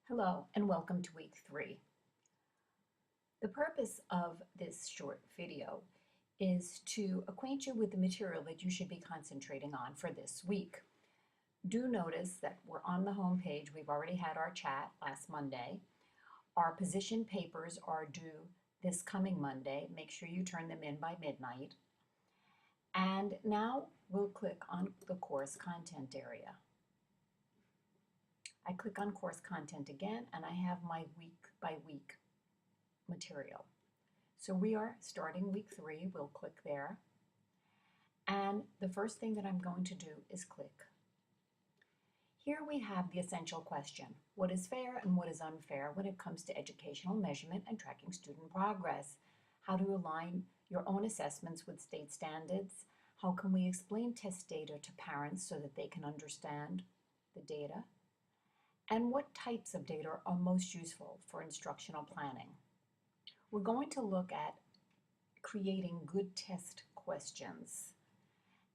Hello and welcome to week 3. The purpose of this short video is to acquaint you with the material that you should be concentrating on for this week. Do notice that we're on the home page. We've already had our chat last Monday. Our position papers are due this coming Monday. Make sure you turn them in by midnight. And now we'll click on the course content area. I click on course content again and I have my week by week material. So we are starting week 3. We'll click there. And the first thing that I'm going to do is click. Here we have the essential question. What is fair and what is unfair when it comes to educational measurement and tracking student progress? How to align your own assessments with state standards? How can we explain test data to parents so that they can understand the data? And what types of data are most useful for instructional planning? We're going to look at creating good test questions.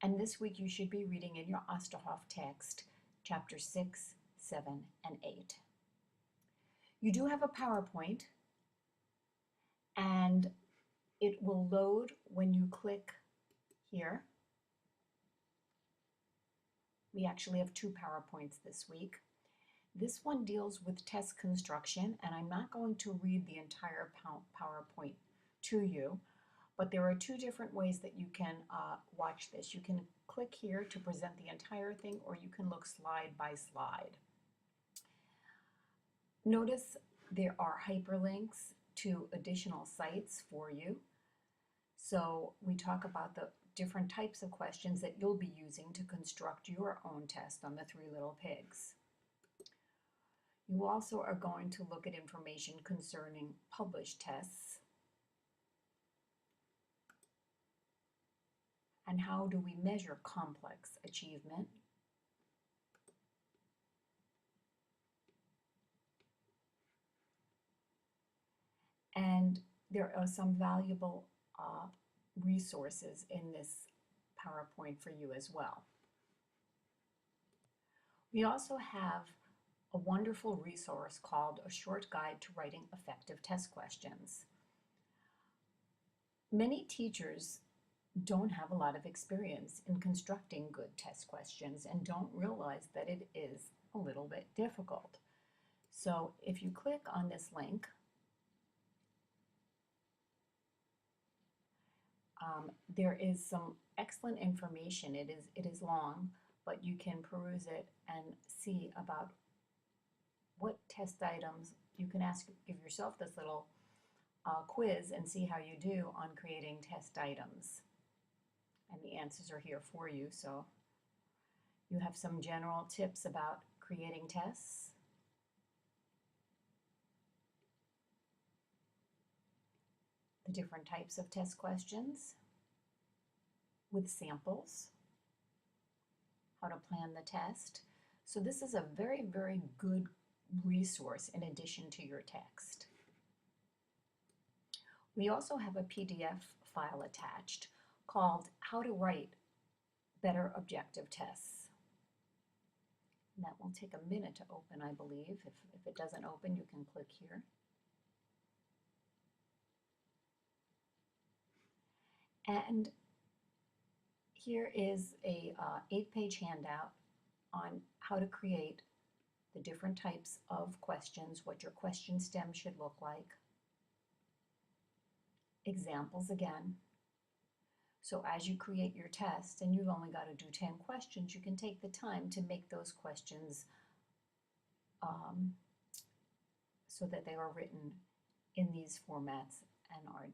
And this week you should be reading in your Osterhoff text, chapter 6, 7, and 8. You do have a PowerPoint, and it will load when you click here. We actually have 2 PowerPoints this week. This one deals with test construction, and I'm not going to read the entire PowerPoint to you, but there are 2 different ways that you can watch this. You can click here to present the entire thing, or you can look slide by slide. Notice there are hyperlinks to additional sites for you. So we talk about the different types of questions that you'll be using to construct your own test on the 3 Little Pigs. You also are going to look at information concerning published tests and how do we measure complex achievement. And there are some valuable resources in this PowerPoint for you as well. We also have a wonderful resource called A Short Guide to Writing Effective Test Questions. Many teachers don't have a lot of experience in constructing good test questions and don't realize that it is a little bit difficult. So if you click on this link, there is some excellent information. It is long, but you can peruse it and see about what test items you can give yourself this little quiz and see how you do on creating test items. And the answers are here for you. So you have some general tips about creating tests. The different types of test questions with samples, how to plan the test. So this is a very, very good resource in addition to your text. We also have a PDF file attached called How to Write Better Objective Tests. And that will take a minute to open, I believe. If it doesn't open, you can click here. And here is a 8-page handout on how to create the different types of questions, what your question stem should look like. Examples again. So as you create your test, and you've only got to do 10 questions, you can take the time to make those questions so that they are written in these formats and are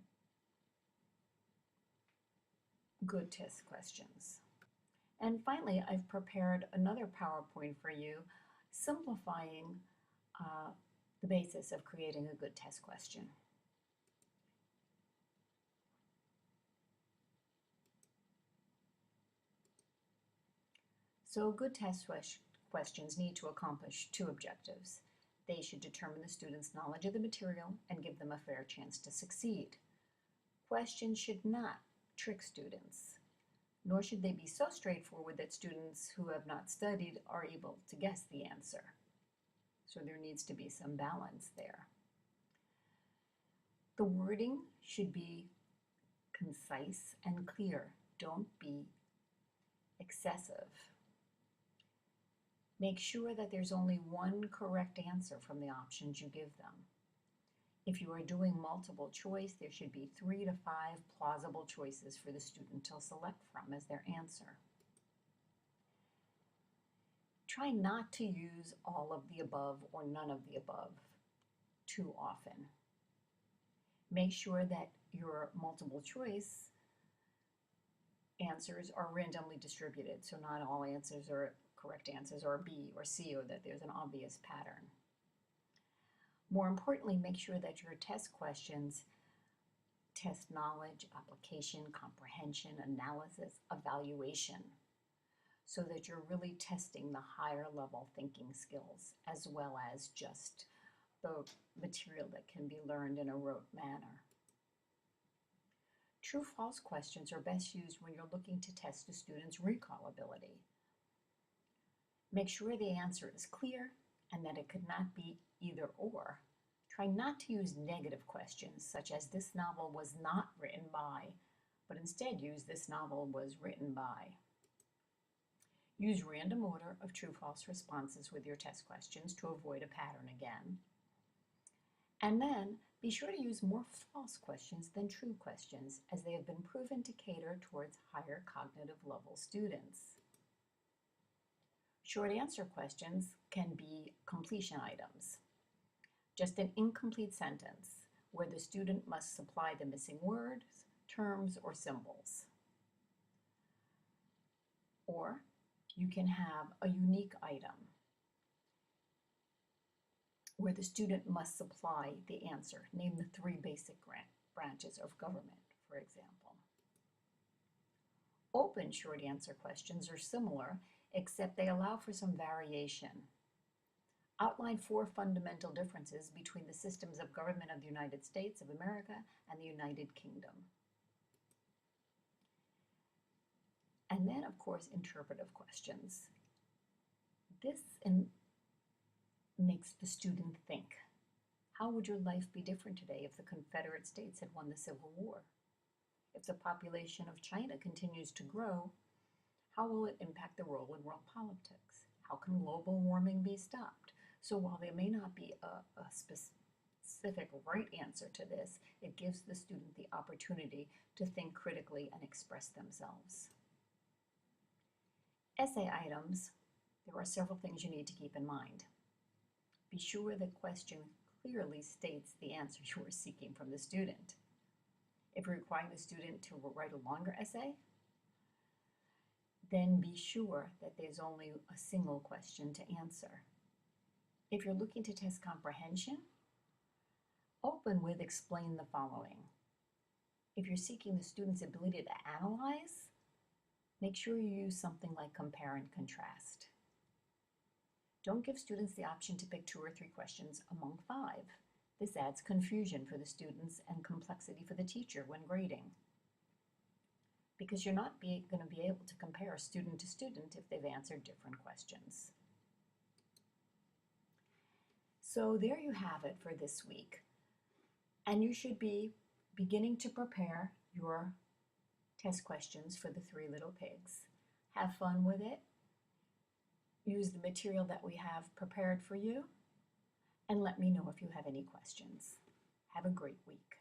good test questions. And finally, I've prepared another PowerPoint for you simplifying the basis of creating a good test question. So good test questions need to accomplish 2 objectives. They should determine the student's knowledge of the material and give them a fair chance to succeed. Questions should not trick students, nor should they be so straightforward that students who have not studied are able to guess the answer. So there needs to be some balance there. The wording should be concise and clear. Don't be excessive. Make sure that there's only one correct answer from the options you give them. If you are doing multiple choice, there should be 3 to 5 plausible choices for the student to select from as their answer. Try not to use all of the above or none of the above too often. Make sure that your multiple choice answers are randomly distributed, so not all answers are correct answers or B or C, or that there's an obvious pattern. More importantly, make sure that your test questions test knowledge, application, comprehension, analysis, evaluation, so that you're really testing the higher level thinking skills as well as just the material that can be learned in a rote manner. True-false questions are best used when you're looking to test a student's recall ability. Make sure the answer is clear and that it could not be either or. Try not to use negative questions such as "this novel was not written by," but instead use "this novel was written by." Use random order of true-false responses with your test questions to avoid a pattern again. And then be sure to use more false questions than true questions, as they have been proven to cater towards higher cognitive level students. Short answer questions can be completion items. Just an incomplete sentence where the student must supply the missing words, terms, or symbols. Or you can have a unique item where the student must supply the answer. Name the 3 basic branches of government, for example. Open short answer questions are similar, except they allow for some variation. Outline 4 fundamental differences between the systems of government of the United States of America and the United Kingdom. And then, of course, interpretive questions. This makes the student think. How would your life be different today if the Confederate States had won the Civil War? If the population of China continues to grow, how will it impact the role in world politics? How can global warming be stopped? So while there may not be a specific right answer to this, it gives the student the opportunity to think critically and express themselves. Essay items, there are several things you need to keep in mind. Be sure the question clearly states the answer you are seeking from the student. If you require the student to write a longer essay, then be sure that there's only a single question to answer. If you're looking to test comprehension, open with "explain the following." If you're seeking the student's ability to analyze, make sure you use something like compare and contrast. Don't give students the option to pick 2 or 3 questions among 5. This adds confusion for the students and complexity for the teacher when grading, because you're not going to be able to compare student to student if they've answered different questions. So there you have it for this week. And you should be beginning to prepare your test questions for the 3 Little Pigs. Have fun with it. Use the material that we have prepared for you. And let me know if you have any questions. Have a great week.